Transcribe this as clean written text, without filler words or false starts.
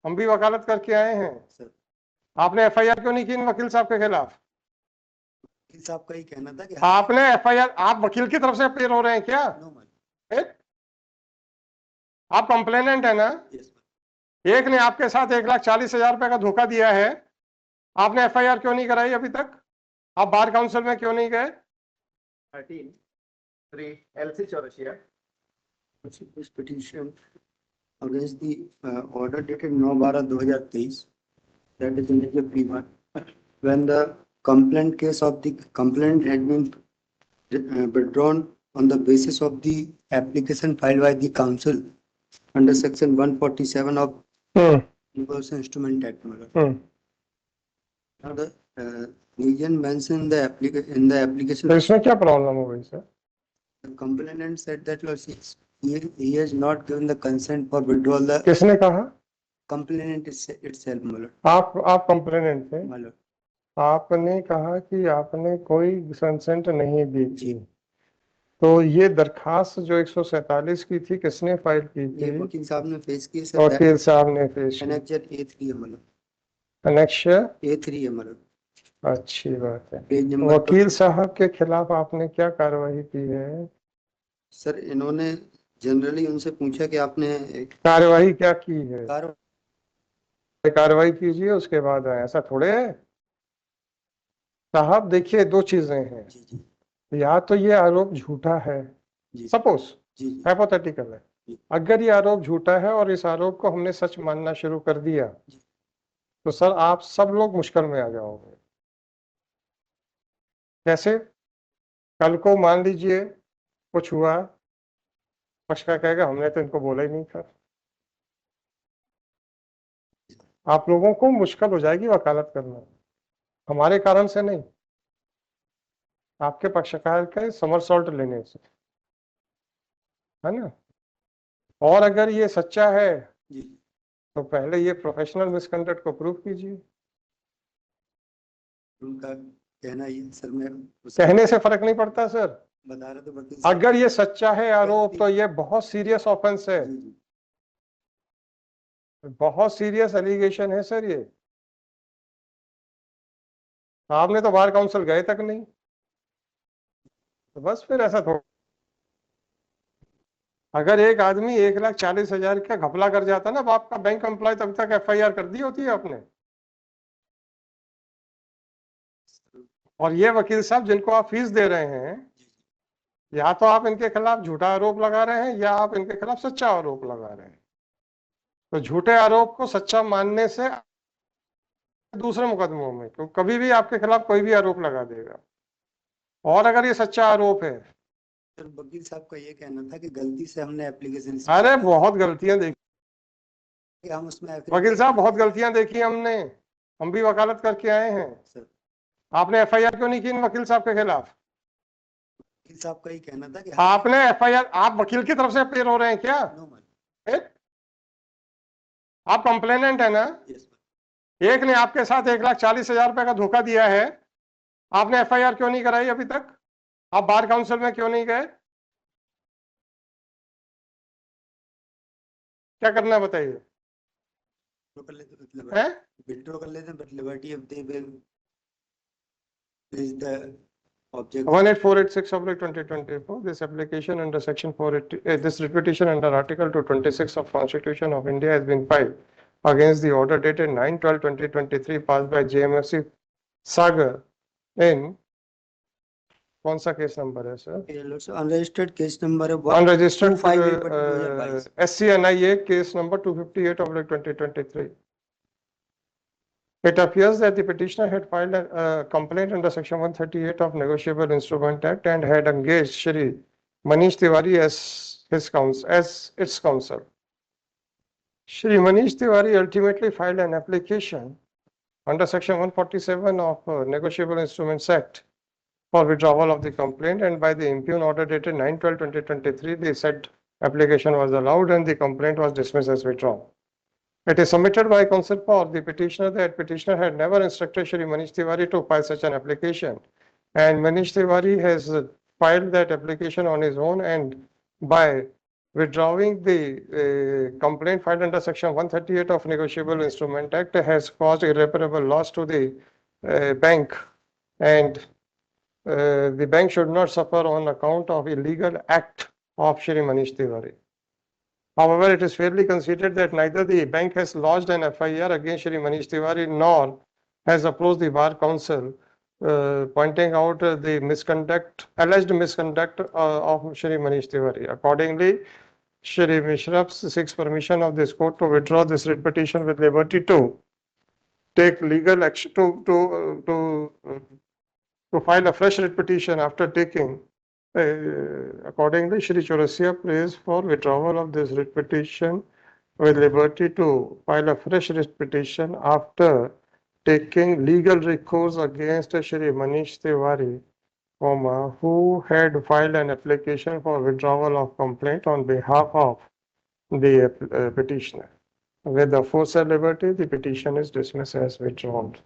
हम भी वकालत करके आए हैं सर। आपने एफआईआर क्यों नहीं की इन वकील साहब के खिलाफ? वकील साहब का ही कहना था कि आपने एफआईआर, आप वकील की तरफ से अपील हो रहे हैं क्या? No ma'am. आप कंप्लेनेंट है ना? यस एक ने आपके साथ 1,40,000 रुपए का धोखा दिया है, आपने एफआईआर क्यों नहीं कराई अभी तक? आप बार काउंसिल में क्यों नहीं गए? 13 LC Chaurasia. This petition against the order dated 9/12/2023, that is in the P1, when the complaint case of the complainant had been withdrawn on the basis of the application filed by the council under section 147 of Universal Instrument Act. Now the region mentioned in the application. तो इसमें क्या problem हो गई sir? The complainant said that he has not given the consent for withdrawal. The किसने कहा? complainant itself, my lord. आप complainant थे, My lord. आपने कहा कि आपने कोई कंसेंट नहीं दी थी, तो ये दरखास्त जो 147 की थी किसने फाइल की ये थी? वकील साहब ने फेस की सर। वकील साहब ने पेश की। Annexure A3 है my lord। Annexure A3 है my lord। अच्छी बात है। पेज नंबर वकील साहब के खिलाफ आपने क्या कार्रवाई की है? सर इन्होंने जनरली उनसे पूछा कि आपने कार्रवाई क्या की है? कार्रवाई कार्रवाई कीजिए उसके बाद आए, ऐसा थोड़े है साहब। देखिए दो चीजें हैं, जी जी या तो ये आरोप झूठा है, जी सपोज जी जी हाइपोथेटिकल है, अगर ये आरोप झूठा है और इस आरोप को हमने सच मानना शुरू कर दिया तो सर आप सब लोग मुश्किल में आ जाओगे। कैसे? कल को मान लीजिए कुछ हुआ, पक्षकार कहेगा हमने तो इनको बोला ही नहीं था, आप लोगों को मुश्किल हो जाएगी वकालत करना, हमारे कारण से नहीं, आपके पक्षकार के समरसॉल्ट लेने से, है ना? और अगर ये सच्चा है जी। तो पहले ये प्रोफेशनल मिसकंडक्ट को प्रूव कीजिए। उनका कहना ये सर, मैं कहने से फर्क नहीं पड़ता सर, बता रहे तो वकील साहब। अगर ये सच्चा है आरोप तो ये बहुत सीरियस ऑफेंस है, जी जी बहुत सीरियस एलिगेशन है सर। ये आपने तो बार काउंसिल गए तक नहीं, तो बस फिर ऐसा थोड़ा, अगर एक आदमी 1,40,000 का घपला कर जाता ना बाप का बैंक एम्प्लॉय, तब तक एफआईआर कर दी होती है आपने। और ये वकील साहब जिनको आप फीस दे रहे हैं, या तो आप इनके खिलाफ झूठा आरोप लगा रहे हैं या आप इनके खिलाफ सच्चा आरोप लगा रहे हैं। तो झूठे आरोप को सच्चा मानने से दूसरे मुकदमों में तो कभी भी आपके खिलाफ कोई भी आरोप लगा देगा, और अगर ये सच्चा आरोप है। सर वकील साहब का ये कहना था कि गलती से हमने एप्लीकेशन, अरे बहुत गलतियां देखी हम उसमें वकील साहब, बहुत गलतियां देखी हमने, हम भी वकालत करके आए हैं। सर आपने एफआईआर क्यों नहीं की इन वकील साहब के खिलाफ? वकील साहब का ही कहना था कि आपने एफआईआर, आप वकील की तरफ से अपील हो रहे हैं क्या? No ma'am. आप कंप्लेनेंट है ना? यस एक ने आपके साथ 1,40,000 रुपए का धोखा दिया है, आपने एफआईआर क्यों नहीं कराई अभी तक? आप बार काउंसिल में क्यों नहीं गए? क्या करना है बताइए? कर लेते मतलब हैं? विथड्रॉ कर लेते हैं, but liberty of they will is the object 18486/2024, this application under section 480, this petition under article 226 of Constitution of India has been filed against the order dated 9/12/2023 passed by JMFC Sagar in, कौन सा case number है sir? Unregistered case number है unregistered 258/2022 SCNIA case number 258/2023. It appears that the petitioner had filed a complaint under section 138 of Negotiable Instrument Act and had engaged Shri Manish Tiwari as its counsel. Shri Manish Tiwari ultimately filed an application under section 147 of Negotiable Instruments Act for withdrawal of the complaint, and by the impugn order dated 9/12/2023, the said application was allowed and the complaint was dismissed as withdrawn. It is submitted by counsel for the petitioner that petitioner had never instructed Shri Manish Tiwari to file such an application, and Manish Tiwari has filed that application on his own and by withdrawing the complaint filed under Section 138 of Negotiable Instrument Act has caused irreparable loss to the bank, and the bank should not suffer on account of illegal act of Shri Manish Tiwari. However, it is fairly considered that neither the bank has lodged an FIR against Shri Manish Tiwari nor has approached the Bar Council pointing out the alleged misconduct of Shri Manish Tiwari. Accordingly, Shri Mishra seeks permission of this court to withdraw this writ petition with liberty to take legal action to file a fresh writ petition after taking. Accordingly, Shri Chaurasia prays for withdrawal of this writ petition with liberty to file a fresh writ petition after taking legal recourse against Shri Manish Tiwari, who had filed an application for withdrawal of complaint on behalf of the petitioner. With the aforesaid liberty, the petition is dismissed as withdrawn.